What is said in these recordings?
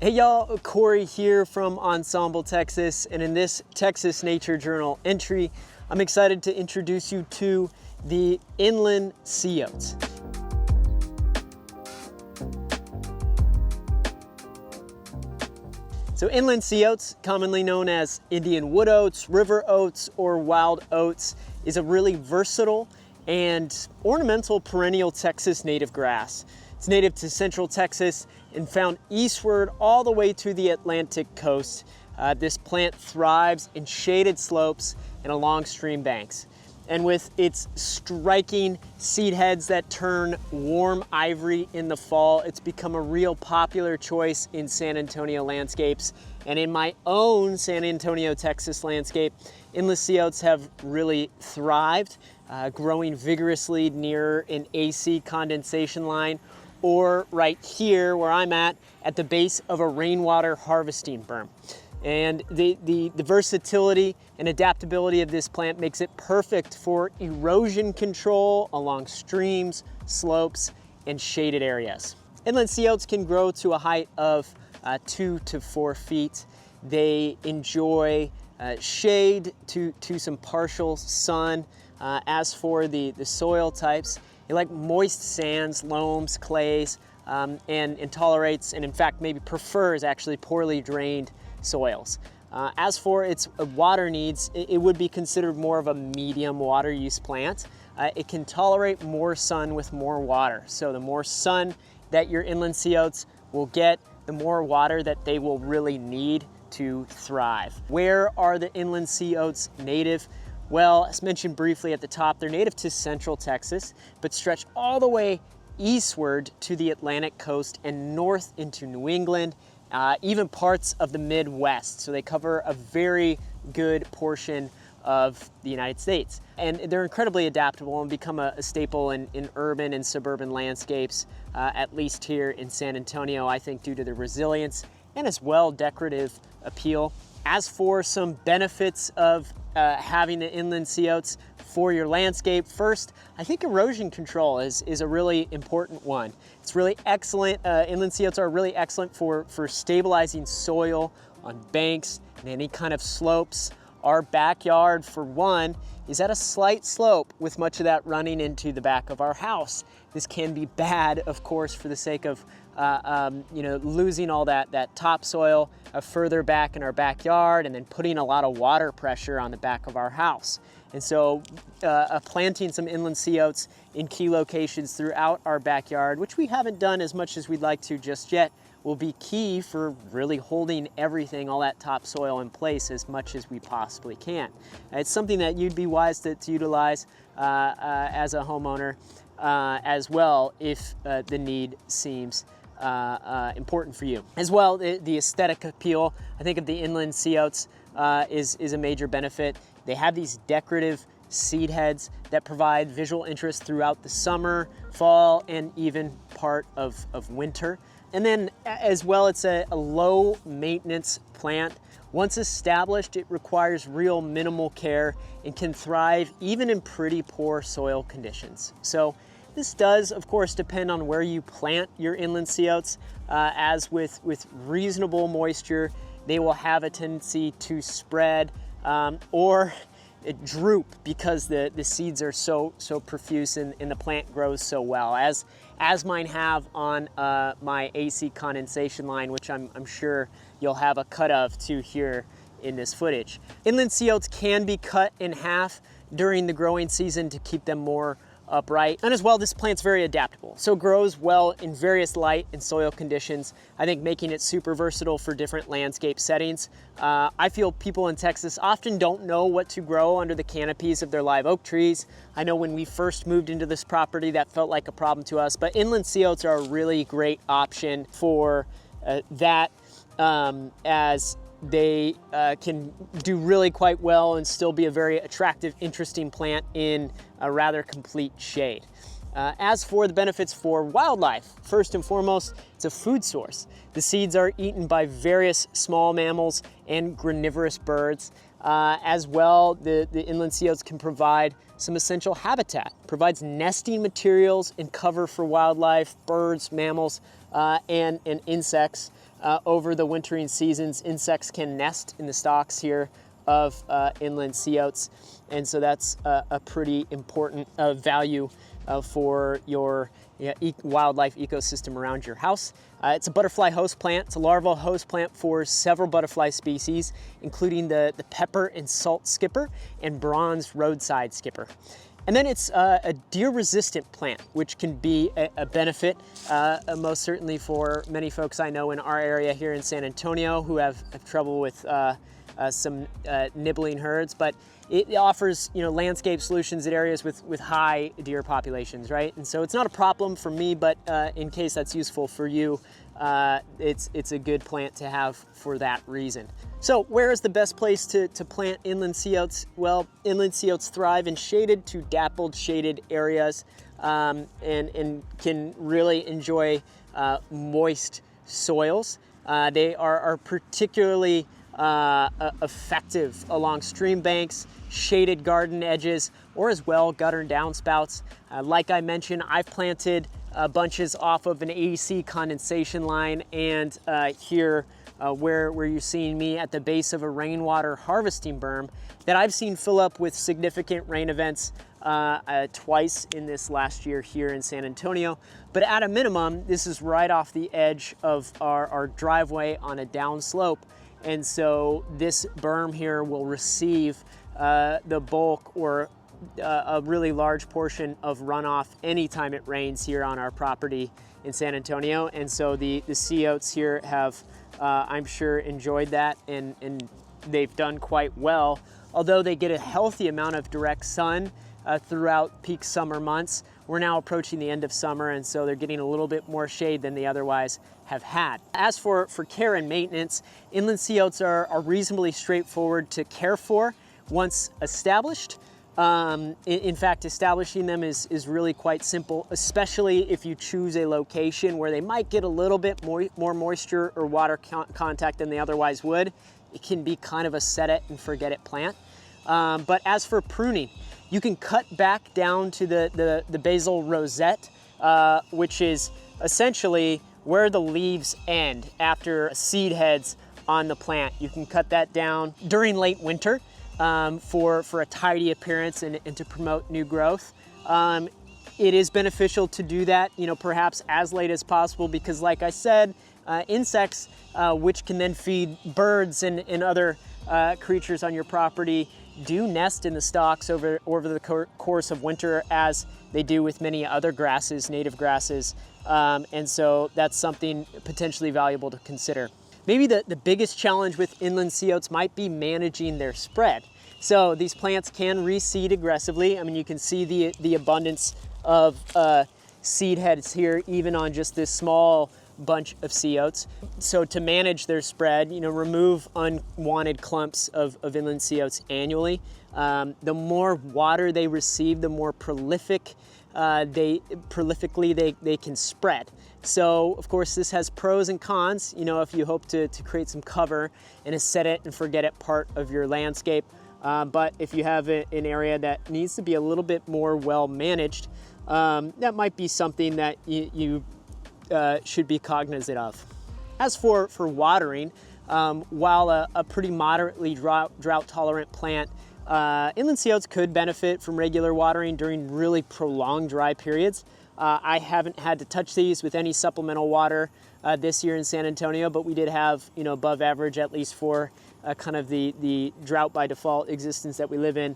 Hey y'all, Corey here from Ensemble, Texas, and in this Texas Nature Journal entry, I'm excited to introduce you to the Inland Sea Oats. So Inland Sea Oats, commonly known as Indian Wood Oats, River Oats, or Wild Oats, is a really versatile and ornamental perennial Texas native grass. It's native to central Texas and found eastward all the way to the Atlantic coast. This plant thrives in shaded slopes and along stream banks. And with its striking seed heads that turn warm ivory in the fall, it's become a real popular choice in San Antonio landscapes. And in my own San Antonio, Texas landscape, Inland Sea Oats have really thrived, growing vigorously near an AC condensation line, or right here where I'm at the base of a rainwater harvesting berm. And the versatility and adaptability of this plant makes it perfect for erosion control along streams, slopes, and shaded areas. Inland Sea Oats can grow to a height of 2 to 4 feet. They enjoy shade to some partial sun. As for the soil types, they like moist sands, loams, clays, and tolerates, and in fact maybe prefers actually poorly drained soils. As for its water needs, it would be considered more of a medium water use plant. It can tolerate more sun with more water. So the more sun that your Inland Sea Oats will get, the more water that they will really need to thrive. Where are the Inland Sea Oats native? Well, as mentioned briefly at the top, they're native to central Texas, but stretch all the way eastward to the Atlantic coast and north into New England, even parts of the Midwest. So they cover a very good portion of the United States. And they're incredibly adaptable and become a staple in urban and suburban landscapes, at least here in San Antonio, I think due to the resilience and as well decorative appeal. As for some benefits of having the Inland Sea Oats for your landscape, first, I think erosion control is a really important one. It's really excellent. Inland Sea Oats are really excellent for stabilizing soil on banks and any kind of slopes. Our backyard, for one, is at a slight slope with much of that running into the back of our house. This can be bad, of course, for the sake of losing all that topsoil further back in our backyard and then putting a lot of water pressure on the back of our house. And so planting some Inland Sea Oats in key locations throughout our backyard, which we haven't done as much as we'd like to just yet, will be key for really holding everything, all that topsoil in place as much as we possibly can. It's something that you'd be wise to utilize as a homeowner as well if the need seems important for you. As well, the aesthetic appeal, I think, of the Inland Sea Oats is a major benefit. They have these decorative seed heads that provide visual interest throughout the summer, fall, and even part of winter. And then as well, it's a low maintenance plant. Once established, it requires real minimal care and can thrive even in pretty poor soil conditions. So this does, of course, depend on where you plant your Inland Sea Oats. As with reasonable moisture, they will have a tendency to spread or droop because the seeds are so profuse and the plant grows so well, as mine have on my AC condensation line, which I'm sure you'll have a cut of too here in this footage. Inland Sea Oats can be cut in half during the growing season to keep them more upright. And as well, this plant's very adaptable, so grows well in various light and soil conditions, I think making it super versatile for different landscape settings. I feel people in Texas often don't know what to grow under the canopies of their live oak trees. I know when we first moved into this property, that felt like a problem to us, but Inland Sea Oats are a really great option for that, as they can do really quite well and still be a very attractive, interesting plant in a rather complete shade. As for the benefits for wildlife, first and foremost, it's a food source. The seeds are eaten by various small mammals and granivorous birds. As well, the Inland Sea Oats can provide some essential habitat, provides nesting materials and cover for wildlife, birds, mammals, and insects. over the wintering seasons, insects can nest in the stalks here of inland sea oats. And so that's a pretty important value for your wildlife ecosystem around your house. It's a butterfly host plant. It's a larval host plant for several butterfly species, including the pepper and salt skipper and bronze roadside skipper. And then it's a deer-resistant plant, which can be a benefit, most certainly for many folks I know in our area here in San Antonio who have trouble with some nibbling herds. But it offers, landscape solutions at areas with high deer populations, right? And so it's not a problem for me, but in case that's useful for you, it's a good plant to have for that reason. So where is the best place to plant inland sea oats? Well, inland sea oats thrive in shaded to dappled shaded areas and can really enjoy moist soils. They are particularly effective along stream banks, shaded garden edges, or as well gutter and downspouts. Like I mentioned, I've planted bunches off of an AC condensation line, and here where you're seeing me at the base of a rainwater harvesting berm that I've seen fill up with significant rain events twice in this last year here in San Antonio. But at a minimum, this is right off the edge of our driveway on a downslope. And so this berm here will receive the bulk or a really large portion of runoff anytime it rains here on our property in San Antonio. And so the sea oats here have, I'm sure, enjoyed that, and they've done quite well. Although they get a healthy amount of direct sun throughout peak summer months, we're now approaching the end of summer, and so they're getting a little bit more shade than they otherwise have had. As for care and maintenance, inland sea oats are reasonably straightforward to care for once established. In fact, establishing them is really quite simple, especially if you choose a location where they might get a little bit more moisture or water contact than they otherwise would. It can be kind of a set it and forget it plant. But as for pruning, you can cut back down to the basal rosette, which is essentially where the leaves end after seed heads on the plant. You can cut that down during late winter for a tidy appearance and to promote new growth. It is beneficial to do that, perhaps as late as possible, because like I said, insects, which can then feed birds and other creatures on your property, do nest in the stalks over the course of winter, as they do with many other grasses, native grasses. And so that's something potentially valuable to consider. Maybe the biggest challenge with inland sea oats might be managing their spread. So these plants can reseed aggressively. I mean, you can see the abundance of seed heads here, even on just this small bunch of sea oats. So to manage their spread, remove unwanted clumps of inland sea oats annually. The more water they receive, the more prolifically they can spread. So of course this has pros and cons, if you hope to create some cover in a set it and forget it part of your landscape. But if you have an area that needs to be a little bit more well managed, that might be something that you should be cognizant of. As for watering, while a pretty moderately drought tolerant plant, inland sea oats could benefit from regular watering during really prolonged dry periods. I haven't had to touch these with any supplemental water this year in San Antonio, but we did have above average, at least for kind of the drought by default existence that we live in,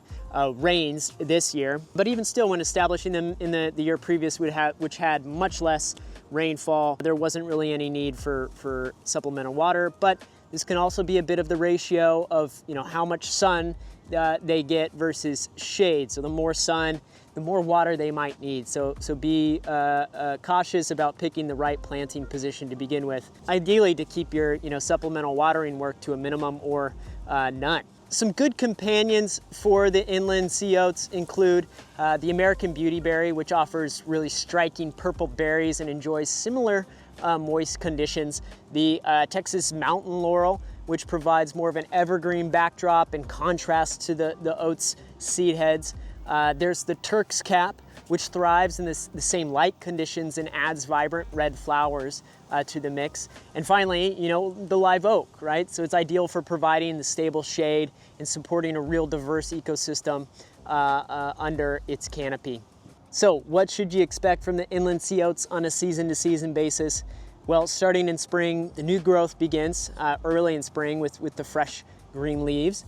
rains this year. But even still, when establishing them in the year previous, which had much less rainfall, there wasn't really any need for supplemental water. But this can also be a bit of the ratio of how much sun they get versus shade. So the more sun, the more water they might need. So be cautious about picking the right planting position to begin with. Ideally, to keep your supplemental watering work to a minimum or none. Some good companions for the inland sea oats include the American beautyberry, which offers really striking purple berries and enjoys similar moist conditions. The Texas mountain laurel, which provides more of an evergreen backdrop in contrast to the oats seed heads. There's the Turk's cap, which thrives in the same light conditions and adds vibrant red flowers to the mix. And finally, the live oak, right? So it's ideal for providing the stable shade and supporting a real diverse ecosystem under its canopy. So what should you expect from the Inland Sea Oats on a season-to-season basis? Well, starting in spring, the new growth begins early in spring with the fresh green leaves.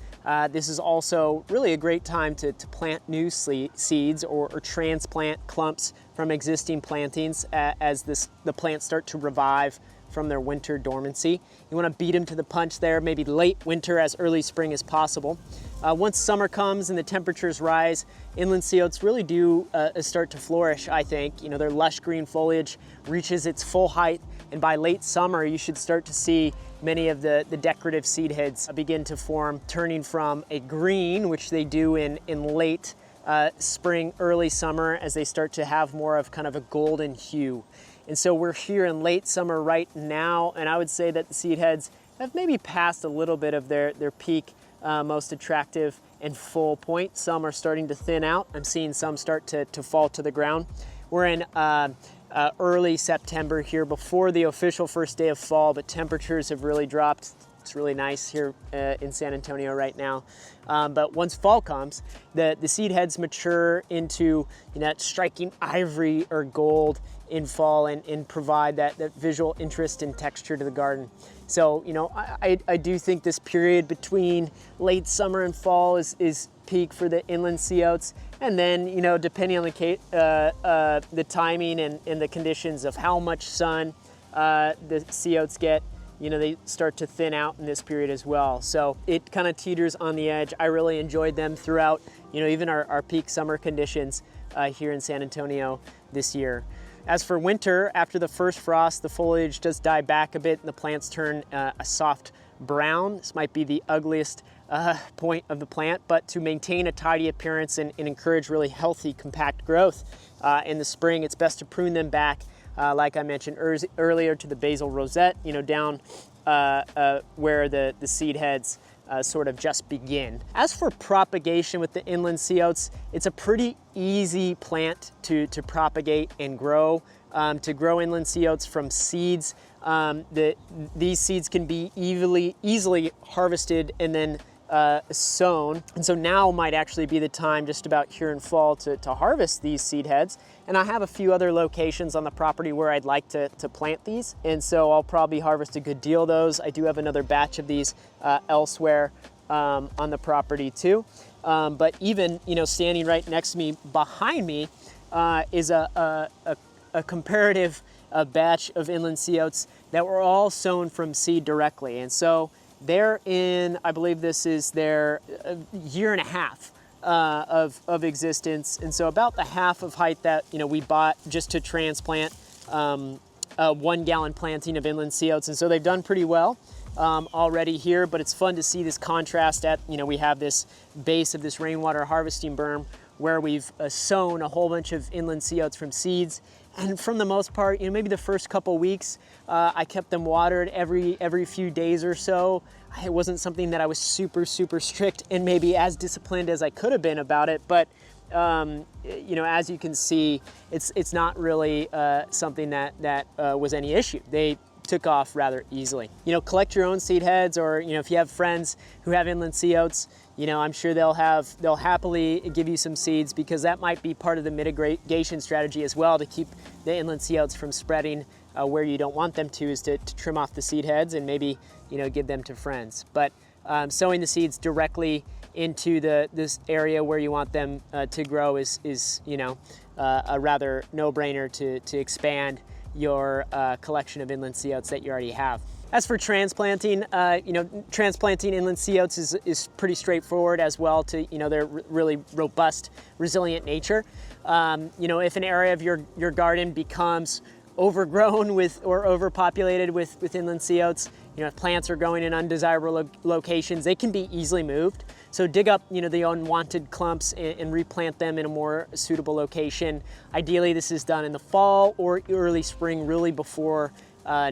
This is also really a great time to plant new seeds or transplant clumps from existing plantings as the plants start to revive from their winter dormancy. You want to beat them to the punch there, maybe late winter as early spring as possible. Once summer comes and the temperatures rise, Inland Sea Oats really do start to flourish, I think. Their lush green foliage reaches its full height, and by late summer you should start to see many of the decorative seed heads begin to form, turning from a green, which they do in late spring, early summer, as they start to have more of kind of a golden hue. And so we're here in late summer right now, and I would say that the seed heads have maybe passed a little bit of their peak, most attractive and full point. Some are starting to thin out. I'm seeing some start to fall to the ground. We're in early September here, before the official first day of fall, but temperatures have really dropped. It's really nice here in San Antonio right now. But once fall comes, the seed heads mature into that striking ivory or gold in fall and provide that visual interest and texture to the garden. So, I do think this period between late summer and fall is peak for the Inland Sea Oats. And then, depending on the timing and the conditions of how much sun the sea oats get, they start to thin out in this period as well. So it kind of teeters on the edge. I really enjoyed them throughout, even our peak summer conditions here in San Antonio this year. As for winter, after the first frost, the foliage does die back a bit and the plants turn a soft brown. This might be the ugliest point of the plant, but to maintain a tidy appearance and encourage really healthy, compact growth in the spring, it's best to prune them back, like I mentioned earlier, to the basal rosette, down where the seed heads sort of just begin. As for propagation with the Inland Sea Oats, it's a pretty easy plant to propagate and grow. To grow Inland Sea Oats from seeds, these seeds can be easily harvested and then sown. And so now might actually be the time just about here in fall to harvest these seed heads. And I have a few other locations on the property where I'd like to plant these. And so I'll probably harvest a good deal of those. I do have another batch of these elsewhere on the property too. But even, standing right next to me, behind me, is a comparative batch of Inland Sea Oats that were all sown from seed directly. And so they're in, I believe this is their year and a half of existence. And so about the half of height that, we bought just to transplant a 1 gallon planting of Inland Sea Oats. And so they've done pretty well already here, but it's fun to see this contrast at, we have this base of this rainwater harvesting berm where we've sown a whole bunch of Inland Sea Oats from seeds. And from the most part, maybe the first couple weeks, I kept them watered every few days or so. It wasn't something that I was super strict and maybe as disciplined as I could have been about it. But as you can see, it's not really something that was any issue. They took off rather easily. Collect your own seed heads, or if you have friends who have Inland Sea Oats, I'm sure they'll happily give you some seeds, because that might be part of the mitigation strategy as well, to keep the Inland Sea Oats from spreading where you don't want them to, is to trim off the seed heads and maybe give them to friends. But sowing the seeds directly into this area where you want them to grow is a rather no-brainer to expand your collection of Inland Sea Oats that you already have. As for transplanting, transplanting Inland Sea Oats is pretty straightforward as well, to their really robust, resilient nature. If an area of your garden becomes overgrown with or overpopulated with Inland Sea Oats, if plants are growing in undesirable locations, they can be easily moved. So dig up the unwanted clumps and replant them in a more suitable location. Ideally, this is done in the fall or early spring, really before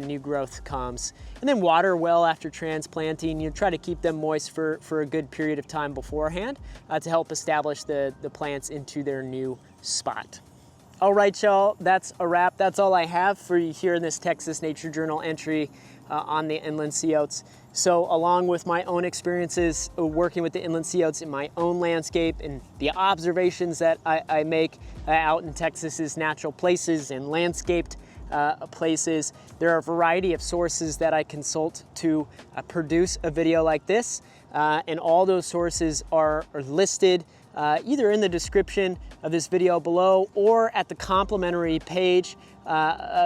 new growth comes. And then water well after transplanting. Try to keep them moist for a good period of time beforehand to help establish the plants into their new spot. All right, y'all, that's a wrap. That's all I have for you here in this Texas Nature Journal entry on the Inland Sea Oats. So along with my own experiences working with the Inland Sea Oats in my own landscape and the observations that I make out in Texas's natural places and landscaped places, there are a variety of sources that I consult to produce a video like this. And all those sources are listed either in the description of this video below or at the complimentary page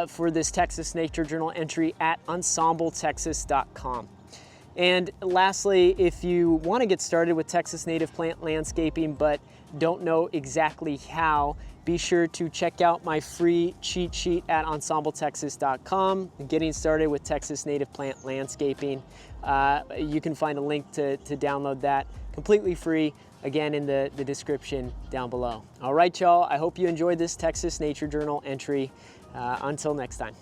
for this Texas Nature Journal entry at ensembletexas.com. And lastly, if you want to get started with Texas native plant landscaping but don't know exactly how, be sure to check out my free cheat sheet at ensembletexas.com. Getting started with Texas native plant landscaping. You can find a link to download that completely free, again, in the description down below. All right, y'all, I hope you enjoyed this Texas Nature Journal entry. Until next time.